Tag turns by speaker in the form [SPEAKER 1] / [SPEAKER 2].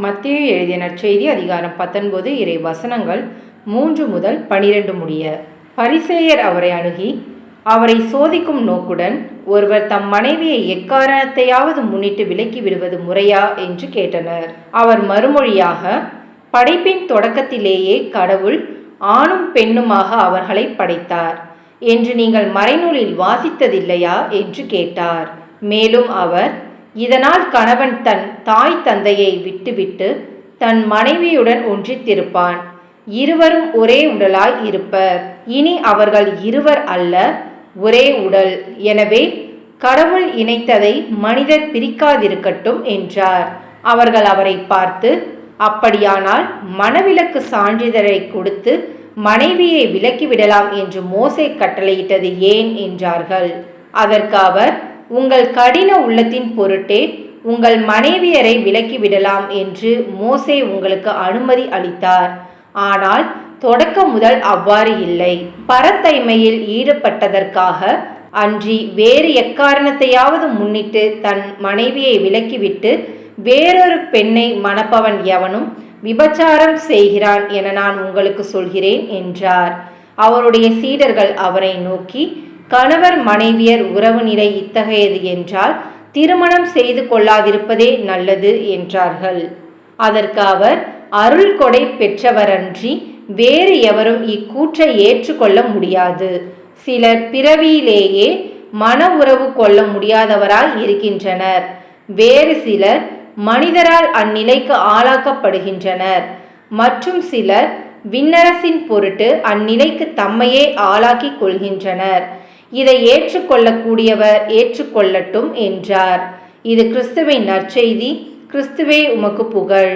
[SPEAKER 1] மத்தேயு எழுதிய நற்செய்தி அதிகாரம் 19 இறை வசனங்கள் 3 முதல் 12 முடிய. பரிசேயர் அவரை அணுகி அவரை சோதிக்கும் நோக்குடன், ஒருவர் தம் மனைவியை எக்காரணத்தையாவது முன்னிட்டு விலக்கி விடுவது முறையா என்று கேட்டனர். அவர் மறுமொழியாக, படைப்பின் தொடக்கத்திலேயே கடவுள் ஆணும் பெண்ணுமாக அவர்களை படைத்தார் என்று நீங்கள் மறைநூலில் வாசித்ததில்லையா என்று கேட்டார். மேலும் அவர், இதனால் கணவன் தன் தாய் தந்தையை விட்டுவிட்டு தன் மனைவியுடன் ஒன்றித்திருப்பான், இருவரும் ஒரே உடலாய் இருப்பர், இனி அவர்கள் இருவர் அல்ல, ஒரே உடல். எனவே கடவுள் இணைத்ததை மனிதர் பிரிக்காதிருக்கட்டும் என்றார். அவர்கள் அவரை பார்த்து, அப்படியானால் மணவிலக்கு சான்றிதழை கொடுத்து மனைவியை விலக்கிவிடலாம் என்று மோசே கட்டளையிட்டது ஏன் என்றார்கள். அதற்கு அவர், உங்கள் கடின உள்ளத்தின் பொருட்டே உங்கள் மனைவியரை விலக்கிவிடலாம் என்று மோசே உங்களுக்கு அனுமதி அளித்தார். ஆனால் தொடக்கம் முதல் அவ்வாறு இல்லை. பரத்தைமையில் ஈடுபட்டதற்காக அன்றி வேறு எக்காரணத்தையாவது முன்னிட்டு தன் மனைவியை விலக்கிவிட்டு வேறொரு பெண்ணை மணப்பவன் எவனும் விபச்சாரம் செய்கிறான் என நான் உங்களுக்கு சொல்கிறேன் என்றார். அவருடைய சீடர்கள் அவரை நோக்கி, கணவர் மனைவியர் உறவு நிலை இத்தகையது என்றால் திருமணம் செய்து கொள்ளாதிருப்பதே நல்லது என்றார்கள். அதற்கு அவர், அருள் கொடை பெற்றவரன்றி வேறு எவரும் இக்கூற்றை ஏற்றுக்கொள்ள முடியாது. சிலர் பிறவியிலேயே மன உறவு கொள்ள முடியாதவராய் இருக்கின்றனர். வேறு சிலர் மனிதரால் அந்நிலைக்கு ஆளாக்கப்படுகின்றனர். மற்றும் சிலர் விண்ணரசின் பொருட்டு அந்நிலைக்கு தம்மையே ஆளாக்கிக் கொள்கின்றனர். இதை ஏற்றுக்கொள்ளக்கூடியவர் ஏற்றுக்கொள்ளட்டும் என்றார். இது கிறிஸ்துவின் நற்செய்தி. கிறிஸ்துவே உமக்கு புகழ்.